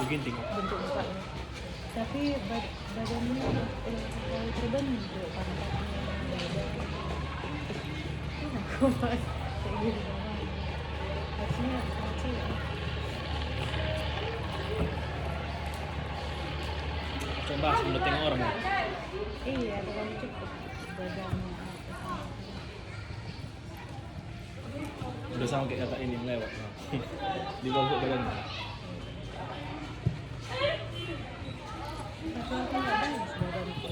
ginting. bentuk mukanya. Tapi badannya terlalu terbentuk, pantatnya beda. Aku pas kayak gitu doang. Harusnya kecil ya. Coba sebelum tengok orang ya. Iya, terlalu cepet badannya. Udah sama kayak kakak ini yang lewat. Di bawah badannya. Tapi aku nggak bagus badanku.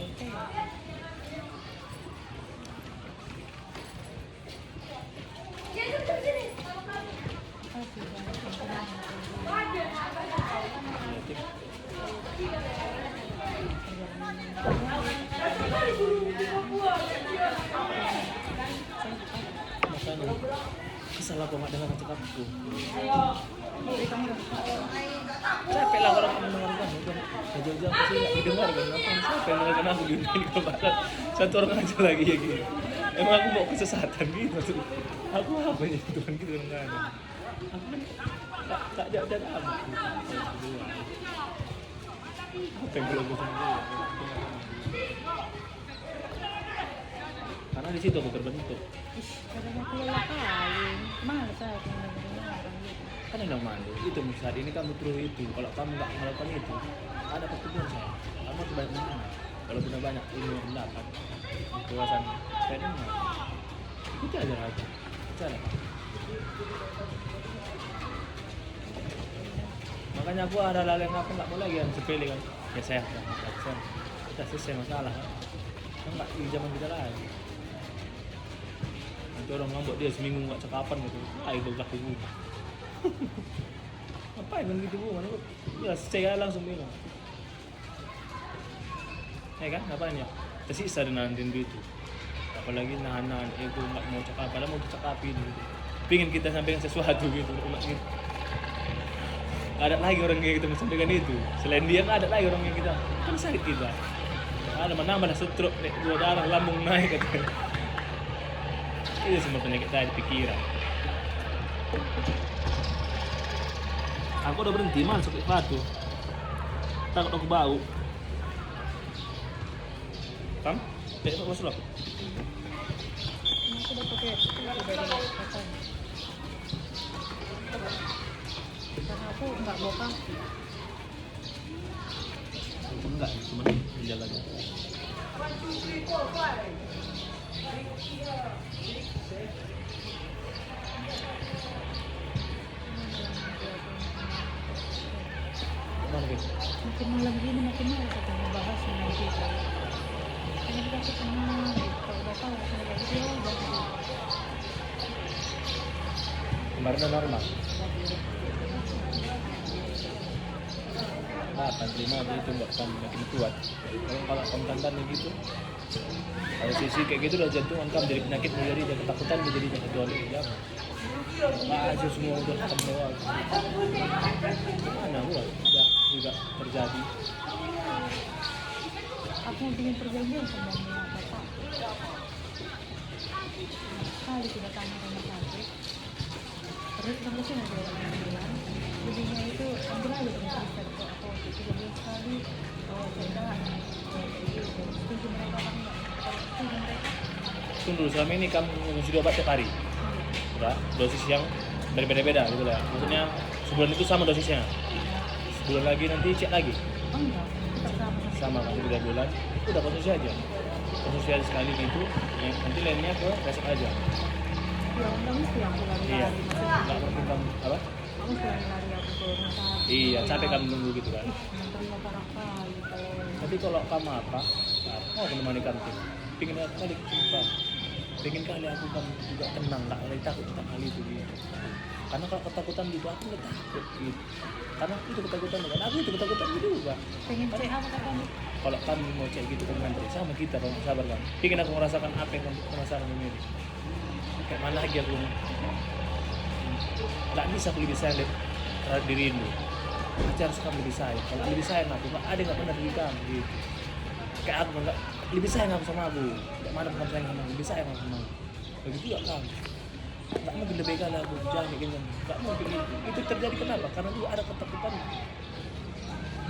Makanya kesal aku nggak dengar cakapku. Capek lah orang mendengarkan bukan jauh-jauh ke sini nggak didengarkan. Ngapain siapa yang mendengarkan aku gini ke barat? Satu orang aja lagi ya gini. Emang aku mau kesesatan gitu. Aku apa ya Tuhan gitu nggak ada. Aku kan tak ada amat. Apa yang belum bisa karena di situ aku terbentuk. Kadang aku lelah kali, males aku dengerin orang gitu. Kan enak mandu itu saat ini kamu terus itu kalau kamu nggak melakukan itu ada pertemuan saya kamu harus banyak menang kalau punya banyak ilmu yang mendapat kewasan saya dengar itu aja cara makanya aku ada hal yang aku nggak mau lagi yang sepele kan ya saya kita selesai masalah kan nggak di zaman kita lagi nanti orang ngambek dia seminggu nggak cakapan gitu itu kaki gue ngapain kan gitu bu mana ya saya langsung bilang kan ngapain ya tersisa dengan rindu itu apalagi nahan ego nggak mau cakap padahal mau cakapin gitu pingin kita sampaikan sesuatu gitu gitu nggak ada lagi orang yang kita mau sampaikan itu selain dia nggak ada lagi orang yang kita kan sakit kita ada menambah stroke dua darah lambung naik gitu itu semua penyakit saya di pikiran. Aku udah berhenti masuk ke batu. Takut aku bau. Kan? Tidak masuk aku. Aku udah pakai dari kapan? Karena aku nggak bawa kaki. Enggak, cuma jalan aja. Mana guys? Makin malam gini makin malas aku ngebahas dengan kita. Karena kita kenal, kalau udah tahu rasanya kayak gitu ya udah gitu. Kemarin udah normal. Akan terima aja itu nggak akan makin kuat. Kalau kamu tantannya gitu, kalau sisi kayak gitu udah jantungan kamu jadi penyakit menjadi dan ketakutan menjadi jangan jual jangan. Nggak aja semua udah kamu lewat. Mana gua juga terjadi. Aku bikin perjanjian sama bapak. Sekali sudah tanya rumah sakit. Terus terusnya ada orang yang bilang, jadinya itu ambil aja dengan cerita ke aku waktu 13 kali. Oh, saya setuju mereka apa enggak? Setuju mereka. Tunggu selama ini kamu sudah obat tiap hari. Udah dosis yang berbeda-beda gitu lah. Maksudnya sebulan itu sama dosisnya. Sebulan lagi nanti cek lagi. Oh enggak, tetap sama. Sama kan 3 bulan. Udah konsumsi aja. Konsumsi aja sekali itu, nanti lainnya ke resep aja. Ya, enggak mesti aku lari-lari. Iya. Maksudnya, Enggak mungkin kamu apa? kamu selain lari aku ke rumah sakit. Iya, capek kamu nunggu gitu kan. Nganterin parah kali kalau Tapi kalau kamu apa? Mau menemani kantin. Pingin aku kali sumpah. Pengen kali aku kan juga tenang, nggak lagi takut tentang hal itu gitu. Karena kalau ketakutan gitu aku nggak takut gitu. Karena aku itu ketakutan kan, aku itu ketakutan juga. pengen cek apa kapan? Kalau kamu mau cek gitu kan ngantri sama kita, kamu sabar kan. Pengen aku merasakan apa yang kamu rasakan ini. Kayak mana lagi aku nggak bisa aku lebih sayang terhadap dirimu. Aja harus kamu lebih sayang. Kalau lebih sayang aku, nggak ada yang nggak pernah diri kamu gitu. Kayak aku nggak lebih sayang aku sama aku. Kayak mana kamu sayang sama aku, lebih sayang aku sama aku. Begitu juga kamu. Nggak mungkin lebih kali aku jangan kayak gini. Nggak mungkin itu terjadi kenapa? Karena juga ada ketakutan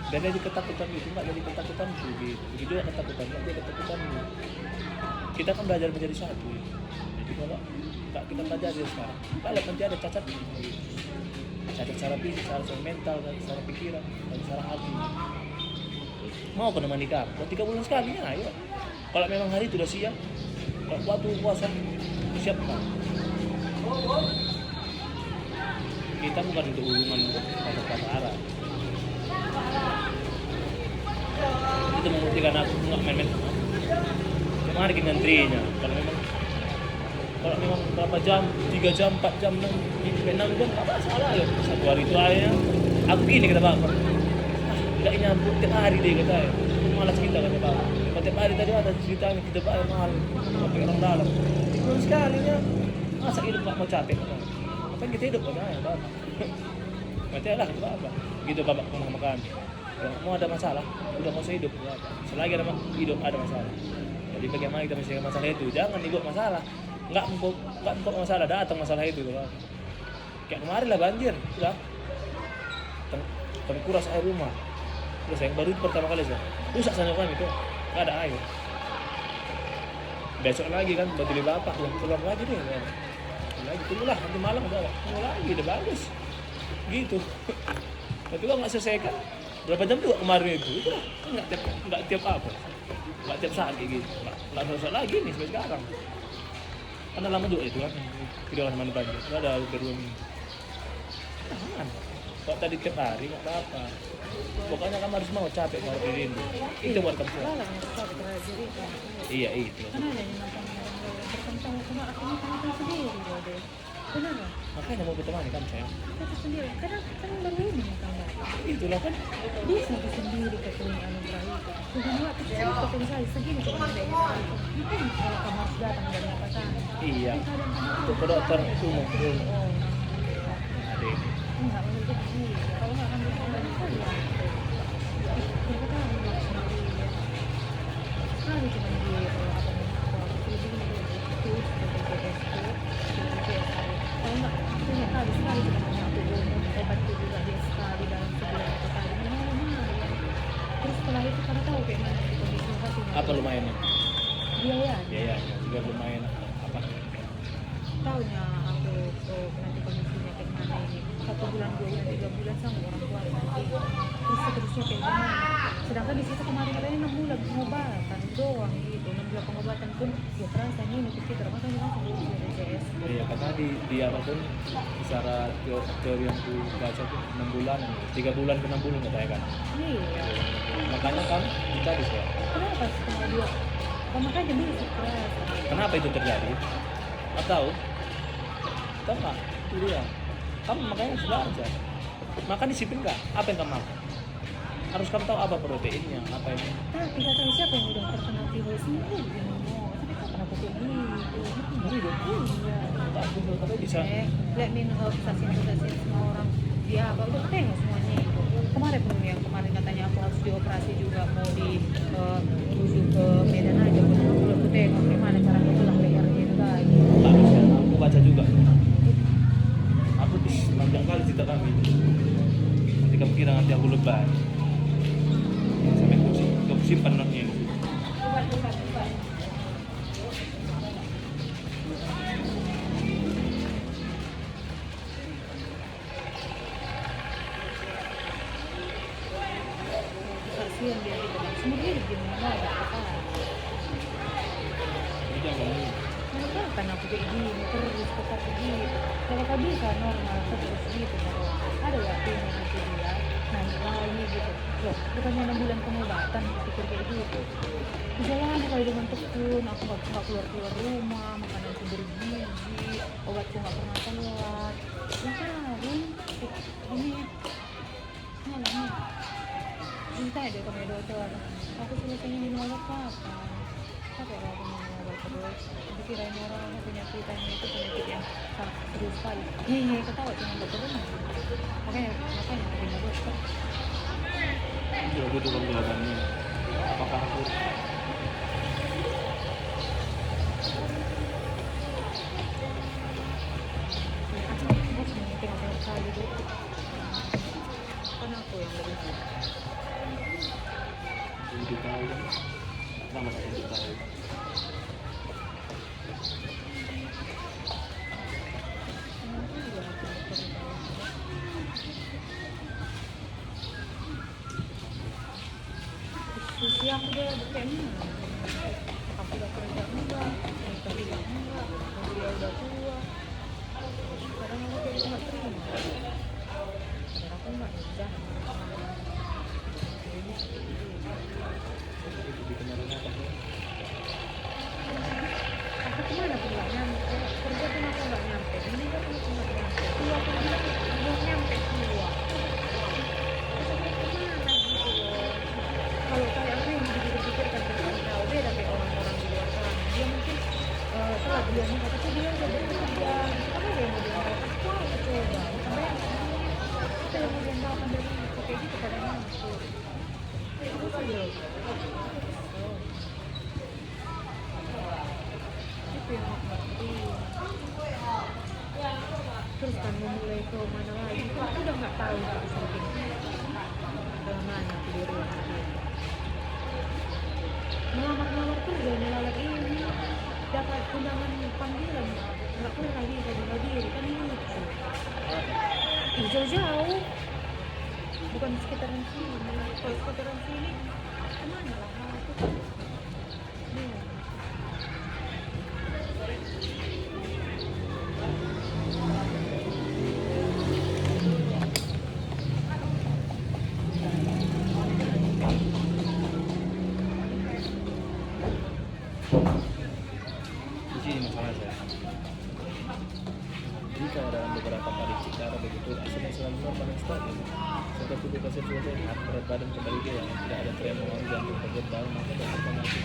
Dan jadi ketakutan itu nggak jadi ketakutan itu gitu. Begitu juga ketakutan nggak jadi ketakutan itu. Kita kan belajar menjadi satu. Jadi kalau nggak kita pelajari sekarang, kalau nanti ada cacat gitu. Cacat secara fisik, secara mental, secara pikiran, dan secara hati. Mau ke nemani kamu? Buat 3 bulan sekali ya, ayo. Kalau memang hari itu udah siap, kalau waktu puasa siap kan? Kita bukan untuk hubungan kata arah. Itu membuktikan aku nggak main-main. Memang hari ngantrinya. Kalau memang berapa jam, 3 jam, 4 jam, 6 jam, apa salah ya? 1 hari itu aja. Aku gini kata bapak. Nggak nyambut tiap hari deh kata ya. Malas kita kata bapak. Kalau tiap hari tadi ada ceritanya kita bayar mahal. Sampai orang dalam. Belum sekali ya. Masa hidup nggak mau capek kata. Apa yang kita hidup kata ya bapak. Berarti lah kata bapak. Gitu bapak ngomong makan. Kalau mau ada masalah, udah mau hidup ya. Selagi ada hidup ada masalah. Jadi bagaimana kita menyelesaikan masalah itu? Jangan dibuat masalah. Nggak empuk masalah, datang masalah itu bapak. Kayak kemarin lah banjir, udah. Terkuras air rumah. Terus yang baru pertama kali sih, rusak sana kami itu, nggak ada air. Besok lagi kan bagi bapak, keluar lagi deh. Ya. Lagi tunggulah nanti malam tunggu lagi, udah bagus. Gitu. Tapi kalau nggak selesaikan, berapa jam juga kemarin itu lah, nggak tiap apa, nggak tiap saat kayak gitu, nggak selesai lagi nih sampai sekarang. Karena lama juga itu kan, tidak lama banjir, nggak ada beruang. Jangan. Kalau tadi tiap hari nggak apa-apa. Pokoknya kamu harus mau capek mau diri ini. Itu buat kamu. Iya itu. Karena ada yang nonton orang bertentang sama akhirnya kamu sendiri deh. Benar nggak? Makanya mau berteman kan sayang. Kita sendiri. Karena kan baru ini kan nggak. Itulah kan. Bisa aku sendiri ketemu anugerah itu. Sudah waktu saya ketemu saya segini cuma ada yang mungkin kalau kamu harus datang dari apa sana. Iya. Untuk ke dokter itu mau. Oh, Ada ini. enggak mau jadi. Kalau nggak akan bisa dari saya. Berapa tahun sendiri ya? Sekali cuma di apa namanya aku lebih itu kalau nggak punya kali sekali cuma hanya aku obat itu juga dia sekali dalam sebulan atau kali lumayan. Terus setelah itu karena tahu kayak mana kondisi hatinya. Apa lumayannya? Biaya. Biaya juga lumayan apa? Tahunya aku nanti kondisinya kayak mana ini 1 bulan 2 bulan 3 bulan sama orang tua nanti terus seterusnya kayak gimana. Sedangkan di situ kemarin katanya 6 bulan pengobatan doang gitu, 6 bulan pengobatan pun ya terasa ini kita makanya langsung di BPJS. Iya karena di apapun secara teori yang aku baca tuh 6 bulan, 3 bulan ke 6 bulan katanya kan. Iya. Makanya kan dicari sih. Kenapa setengah 2? Oh, makanya dulu stres. Kenapa itu terjadi? Atau tahu nggak? Itu dia. Kamu makanya harus belajar. Makan disiplin nggak? Apa yang kamu makan? Harus kamu tahu apa proteinnya, apa ini. Tapi nggak tahu siapa yang udah terkena virus ini tapi kapan aku kayak gitu. Ini dong. Iya. Tak betul tapi bisa. Let me know stasiun semua orang dia apa udah tengok semuanya itu kemarin pun yang kemarin katanya aku harus dioperasi juga mau di tuju ke Medan aja aku tengok gimana cara ngebelah lehernya itu lagi Tak bisa. Aku baca juga. Aku panjang kali cerita kami. Nanti kamu kira nanti aku lebay. Sampai aku simpan notnya ini. kasihan dia gitu kan semua hidup di mana ada apa Ini jangan ngomong. kenapa kan aku kayak gini terus tetap begitu kalau kau bisa normal terus gitu kalau ada waktunya nanti dia naik lagi gitu loh bukannya 6 bulan pengobatan pikir kayak gitu bisa lama kalau dengan tekun aku nggak keluar rumah makananku bergizi obatku nggak pernah telat ya kan ini malah minta deh ke dokter aku selesainya minum obat kapan capek kalau aku minum obat terus dikirain orang penyakitannya itu penyakit yang sangat serius sekali hehe ketawa cuma dokter makanya aku minum dokter Juga butuh penjelasannya. Apakah aku tengok sekali dulu kan aku yang lebih kayak mana? Aku udah kerja enggak, nikah juga enggak, dia udah tua. Kadang aku kayak nggak terima. Padahal aku nggak jahat. Jadi Itu di kemarin apa sih? aku kemana pun nggak nyampe, kerja pun aku nggak nyampe, meninggal pun aku nggak nyampe, tua pun aku belum nyampe tua. Terus aku kemana gitu loh. Kalau kayak aku yang dipikir-pikirkan tentang tahu beda kayak orang-orang di luar sana. Dia mungkin telah dia nikah tapi dia udah bekerja. Apa dia mau dia mau? Aku harus coba. Sampai apa yang mau dia tahu dari itu kayak gitu kadang aku. Itu sih loh. Itu yang aku ngerti. Terus kan mau mulai ke mana lagi? Aku udah nggak tahu gitu saking kemana aku di rumah dia. Melamar kerja melalui ini dapat undangan panggilan nggak pernah lagi bunuh diri kan lucu. Jauh-jauh bukan di sekitaran sini. Kalau sekitaran sini kemana lah aku bingung. Di sini masalah saya. Jika dalam beberapa kali cek darah begitu hasilnya selalu normal dan stabil, serta tubuh seksual sehat, berat badan kembali ideal, tidak ada tremor, jantung berdebar, maka berkonfirmasi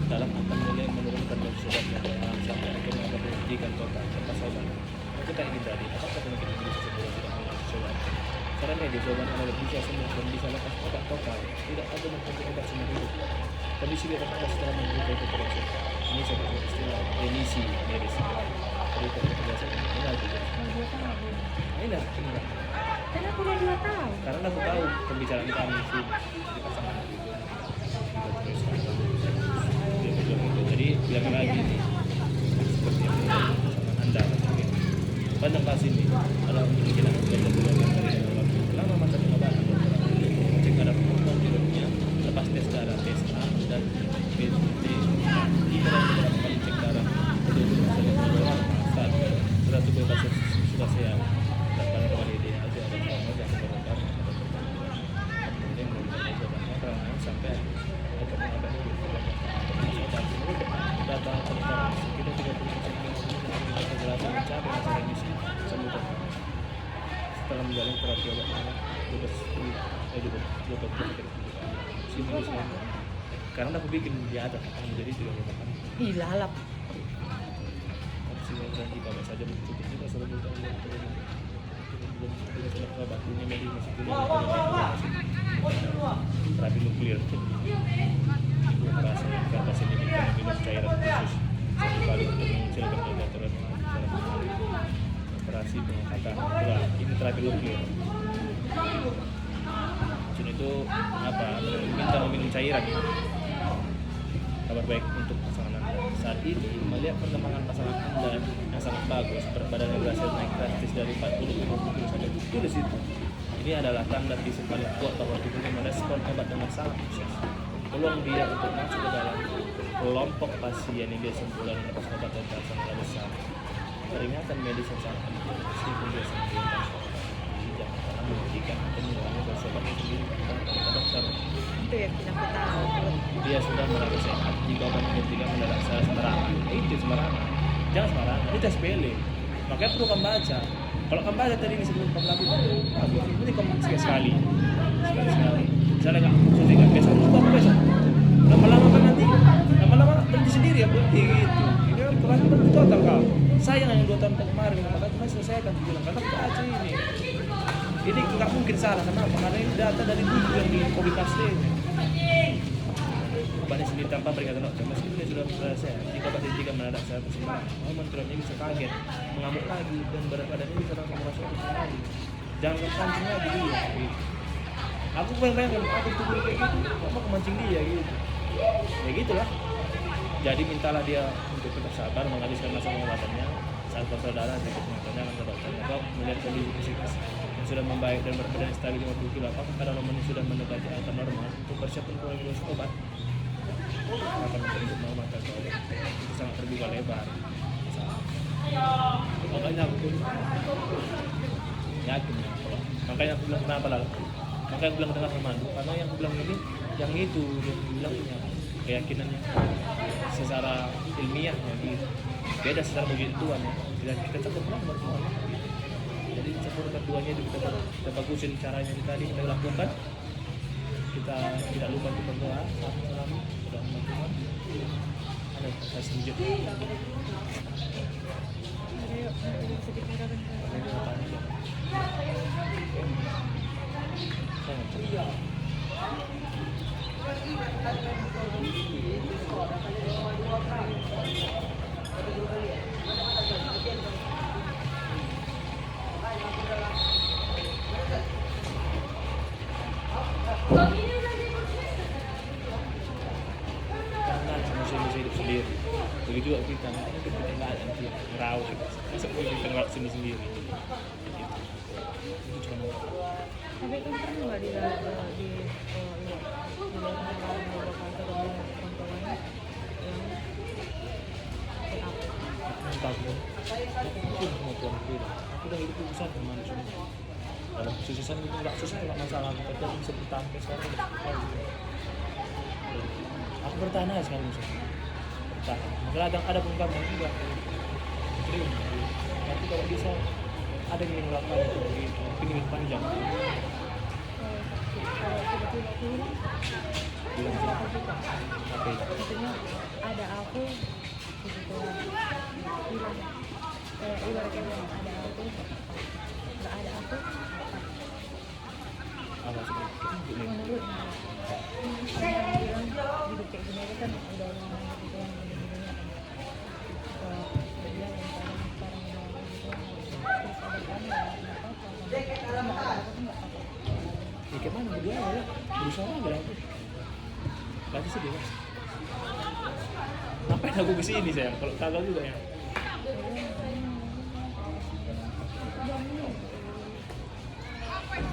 dalam akan mulai menurunkan dosis obatnya sampai akhirnya akan dihentikan total tanpa sabar. Maka kita ingin tadi, apakah penyakit ini bisa segera tidak memiliki obat? Cara medis obat analog bisa sembuh dan bisa lepas obat total, tidak ada mengganti obat seumur hidup. Kondisi di atas atas setelah menderita itu terasa. Ini sebagai istilah remisi medis. Jadi kalau kita biasa enggak gitu. Mau 2 tahun. Enggak. Kan aku udah 2 tahun. Karena aku tahu pembicaraan kami sih di pasangan itu. Dia bilang gitu. Jadi bilang lagi nih seperti yang sama Anda mungkin. Pandang kasih ini adalah untuk bikin aku belajar dari dalam waktu lama masa pengobatan cek ada kemampuan tidurnya lepas tes darah tes A dan B kita beberapa kali cek darah betul-betul misalnya saat sudah tubuh pasien sudah sehat dan pada kembali dia aja ada trauma yang berbakar kemudian menggunakan obatnya karena sampai akhirnya ada data peningkatan kita 30% kejelasan mencapai masa remisi sembuh total setelah menjalani terapi obatnya 12 simulasi karena aku bikin di atas jadi juga merupakan Ih lalap. opsi yang jika baik saja cukup juga sudah bertahun belum sudah obat dunia medis masih terapi nuklir operasi karena sini minum cairan khusus satu kali untuk mengecilkan negatoran operasi pengangkatan itulah ini terapi nuklir racun itu apa minta meminum cairan kabar baik untuk pasangan Anda saat ini melihat perkembangan pasangan Anda yang sangat bagus berat badannya berhasil naik drastis dari 40 ke 50 kg sampai tulis itu ini adalah tanda fisik paling kuat bahwa tubuhnya merespon obat dengan sangat sukses peluang dia untuk masuk ke dalam kelompok pasien yang dia sembuh dan lepas obat total sangatlah besar peringatan medis yang sangat penting meskipun dia sembuh jangan pernah memberikan atau mengurangi dosis obat sendiri tanpa dokter Itu yang tidak aku tahu. dia sudah merasa sehat jika obat dihentikan mendadak secara sembarangan itu sembarangan jangan sembarangan itu sepele makanya perlu kamu baca kalau kamu baca tadi ini sebelum kamu lakukan bagus ini kamu sekali misalnya nggak suntik nggak besok baru besok lama-lama kan nanti lama-lama berhenti sendiri ya berhenti gitu ini kan bukan berhenti total kau sayang yang 2 tahun kemarin maka cuma selesaikan bilang karena baca ini nggak mungkin salah kenapa karena ini data dari dulu yang di copy paste obatnya sendiri tanpa peringatan dokter meskipun dia sudah selesai jika obat dihentikan mendadak secara bersembarangan menurutnya bisa kaget mengamuk lagi dan berat badannya bisa langsung merasa pusing lagi jangan kepancing lagi dia gitu. Aku bayangkan aku tubuh kayak gitu kok mau kemancing dia gitu ya gitulah jadi mintalah dia untuk tetap sabar menghabiskan masa pengobatannya saat saudara sedikit mengaturnya ke dokternya dok melihat kondisi fisik yang sudah membaik dan berat badan stabil 50 kg apakah kadar hormonnya sudah mendekati angka normal untuk persiapan pengurangan dosis obat akan untuk mau mata kau itu sangat terbuka lebar. Makanya aku pun yakin ya. Makanya aku bilang kenapa lah? Makanya aku bilang dengan Armando karena yang aku bilang ini yang itu yang bilangnya keyakinannya secara ilmiahnya gitu. Beda secara begituan ya. Dan kita tetap berdoa. Jadi campurkan duanya itu kita bagusin caranya yang tadi kita lakukan. Kita tidak lupa untuk berdoa selama sudah Tuhan. Ada kita sujud. Karena manusia hidup sendiri. Begitu juga kita nggak ada nanti merawat masa kita ngerawat sendiri. Itu cuma Tapi kan pernah nggak di luar kantor yang entah pun mungkin mau tuan beda. Aku udah hidup besar dengan manusia. Dalam kesusahan itu nggak susah nggak masalah. Tapi aku bisa bertahan sampai sekarang udah tahu. Aku bertahan aja sekarang bertahan. Makanya ada pun kamu juga terima. Tapi kalau bisa ada yang melakukan itu begitu, pingin panjang. kalau tiba-tiba aku hilang, Bilang sih, aku juga. apa itu? Maksudnya ada aku gitu hilang. Kayak ibaratnya bilang ada aku, nggak ada aku. Apa sih? Menurut saya bilang hidup kayak gini aja kan udah lama gitu kan gini-gini kan. Kalau dia yang sekarang udah gitu terus ada kamu ya nggak apa-apa. Kalau nggak ada aku tuh nggak apa-apa. Ya kayak mana dia ya? Berusaha aja lah aku. Pasti sedih mas. Ngapain aku kesini sayang? Kalau kagak juga ya.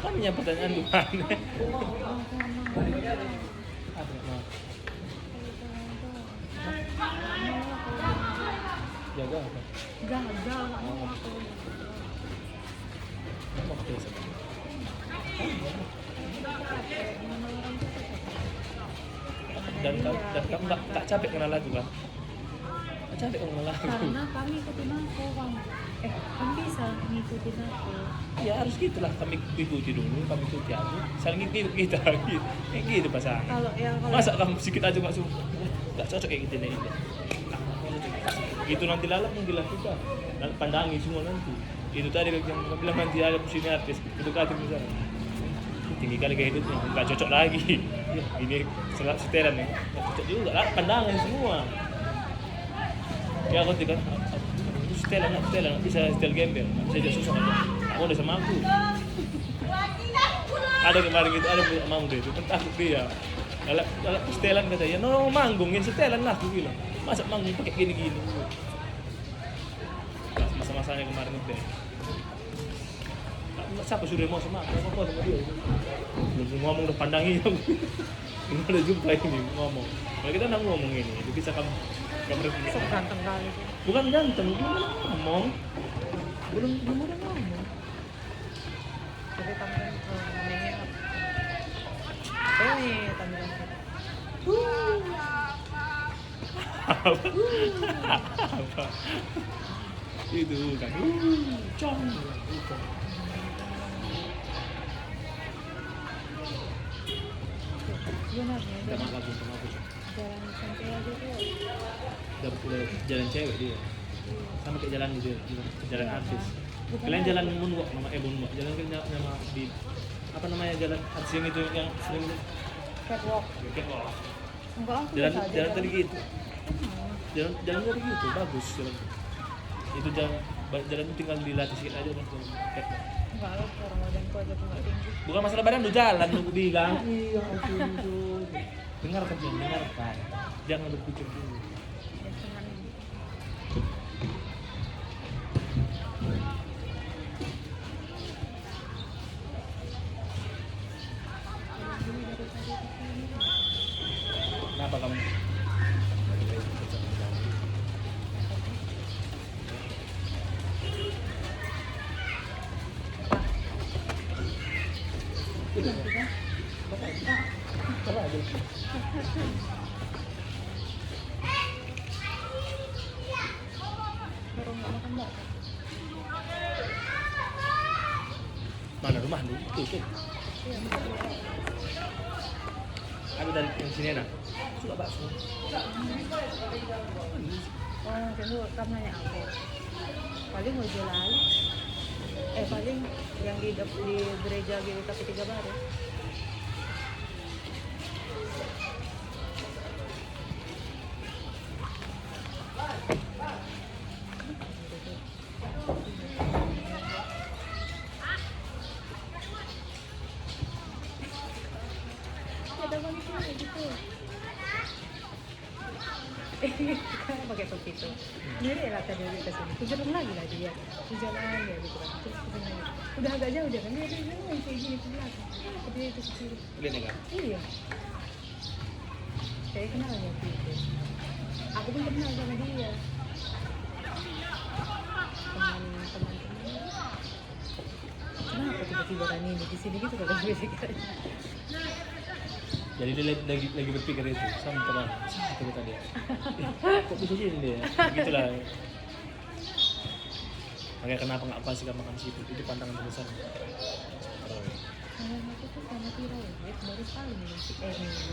Kan punya pertanyaan Tuhan. Apa ya? Jaga apa? Gagal mau aku. Apa pakai sama? Dan kamu tak capek kenal lagu kan? Tak capek kenal lagu. Karena kami ikutin aku bang. Kami bisa ngikutin aku. Ya harus gitulah kami ikuti dulu, kami ikuti aku, saling ikut kita gitu. Gitu pasangan. Kalau Masa kamu sedikit aja nggak suka, nggak cocok kayak gitu nih. Itu nanti lalap menggilah kita, pandangi semua nanti. Itu tadi yang bilang nanti ada sini artis, itu kata misalnya tinggi kali gaya hidupnya, nggak cocok lagi. Ya, ini setelan nih, nggak cocok juga lah, pandangan semua. Ya aku kan, setelan nggak bisa setel gembel, nggak bisa jadi susah aja. Aku udah sama aku. Ada kemarin gitu, ada punya mamu deh, itu kan takut dia. Kalau setelan kata ya, no manggung, ya setelan lah aku bilang. Masa manggung pakai gini-gini. Masa-masanya kemarin itu. Siapa suruh mau sama aku, apa sama dia. Belum ngomong udah pandangi aku. Ini udah jumpa ini ngomong. Kalau kita nggak ngomong ini, itu bisa kamu sok ganteng kali sih. bukan ganteng, belum ngomong. Belum udah ngomong. Tapi kamu kan ngomongnya apa nih tampilan kita? Apa? Itu kan. Cong. Sebenarnya Sama lagu sama aku. jalan sampai aja tuh Udah jalan cewek dia. Sama kayak jalan dia, jalan artis. bukan Kalian lagi. jalan moonwalk nama moonwalk. Jalan kan nama di apa namanya jalan artis yang itu yang sering catwalk. catwalk. Enggak aku Jalan biasa aja jalan tadi gitu. Hmm. Jalan tadi gitu bagus jalan. Itu jalan itu tinggal dilatih sedikit aja kan catwalk. Enggak lah orang badanku aja tuh nggak tinggi. Bukan masalah badan lu jalan lu bilang. Iya itu. Dengarkan dengarkan. Jangan berpikir dulu. Ya cuman Kenapa kamu Bilang kita. Salah aja. Baru nggak makan bakso. Mana rumah lu? Tuh. Iya. Ada dari yang sini enak. Suka bakso. Oh, itu kamu nanya aku. Paling mau jualan. Paling yang di gereja GWKP 3 Baru. Ada wanita gitu. Karena pakai topi itu. Mirip lah tadi dia kesini. Jalan lagi lah dia. Jalan ya gitu kan. Terus kesini. Udah agak jauh dia kan. Dia yang kayak gini ke belakang. Tapi dia itu kecil. Lihat enggak? Iya. Saya kenal ya itu. Aku pun kenal sama dia. Teman-teman. Kenapa tiba-tiba Rani ini di sini gitu kalau pikiran? Jadi dia lagi berpikir itu, sama terang, sama tadi. Kok bisa sih dia? Begitulah. Makanya kenapa nggak pas jika makan seafood itu pantangan terbesar. Sayang aku tuh sama Tira ya, baru sekali minum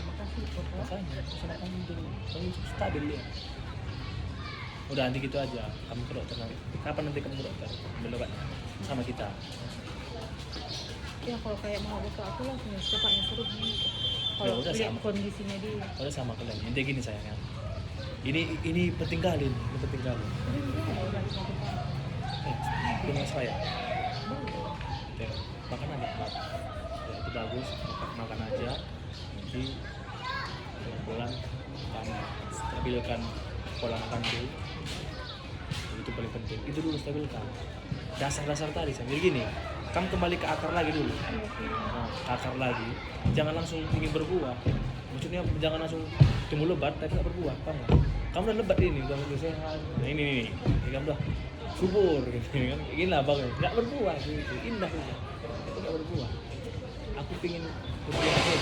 makasih kok. Makanya, sama kamu dulu, kamu stabil ya. Udah nanti gitu aja, kamu ke dokter nanti. Kapan nanti kamu ke dokter? Ambil obat sama kita. Ya kalau kayak mau buka aku langsung secepatnya suruh gitu. Ya, Kalau udah lihat sama. kondisinya dia. Udah sama kalian. Intinya gini sayang ya. Ini penting kali, ini penting kali. Udah enggak udah satu tahun. Dengan saya. Boleh. Ya, makan aja, Pak. Ya, itu bagus, makan aja. Nanti pelan-pelan kamu stabilkan pola makan dulu. Itu paling penting. Itu dulu stabilkan. Dasar-dasar tadi, saya jadi gini. Kamu kembali ke akar lagi dulu. Nah, ke akar lagi. Jangan langsung ingin berbuah. Maksudnya jangan langsung tumbuh lebat tapi nggak berbuah, paham nggak? Kamu udah lebat ini, udah sehat. Nah ini kamu udah subur, gitu kan? Inilah bagus, nggak berbuah, gitu. Indah itu, itu nggak berbuah. Aku pingin berbuah aja.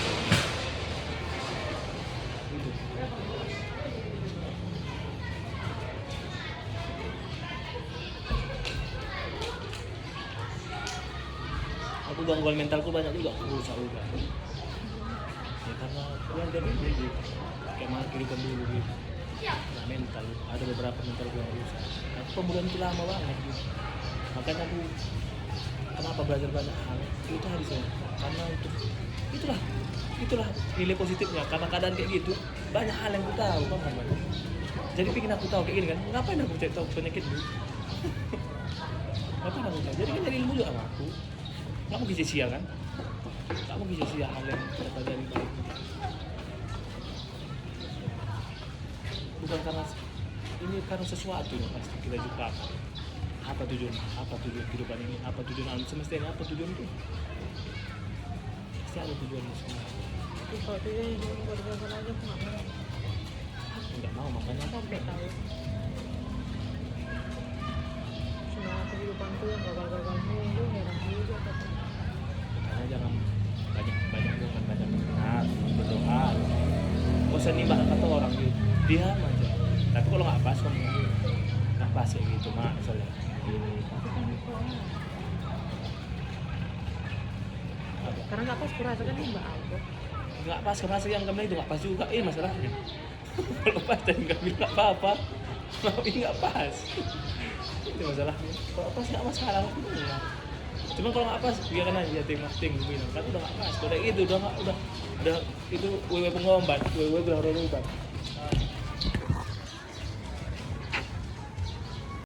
Gitu. Aku gangguan mentalku banyak juga, aku berusaha ubah. Ya karena keluarga dulu gitu, kayak mana kehidupan dulu gitu. Nah, mental, ada beberapa mental gue yang rusak. Aku pemulihan itu lama banget gitu. Makanya aku kenapa belajar banyak hal itu harusnya karena itulah nilai positifnya. Karena keadaan kayak gitu banyak hal yang aku tahu, paham nggak? Jadi bikin aku tahu kayak gini kan, ngapain aku cari tahu penyakit dulu? Ngapain aku tahu? Jadi kan dari ilmu juga sama aku. Nggak mungkin sia-sia kan? Nggak mungkin sia-sia hal yang kita pelajari baik. Bukan karena ini karena sesuatu yang pasti kita juga apa tujuan kehidupan ini, apa tujuan alam semesta ini, apa tujuan itu pasti ada tujuannya semua. Tapi kalau dia yang gagal aja aku Nggak mau makanya sampai tahu. Semua kehidupanku yang gagal-gagal mulu, heran juga katanya. makanya jangan banyak benar berdoa. Gak usah nimba kata orang gitu, diam aja. Tapi kalau nggak pas kamu nggak pas ya gitu mak misalnya ini Tapi kan itu apa karena nggak pas kurasa kan ini mbak Aldo. nggak pas kemana yang kamu itu nggak pas juga masalahnya. Kalau pas dan nggak bilang apa-apa tapi nggak pas itu masalahnya. Kalau pas nggak masalah aku dengar. Cuma kalau nggak pas biarkan aja ting bilang kan udah nggak pas. Udah itu udah itu wewe pengombat wewe udah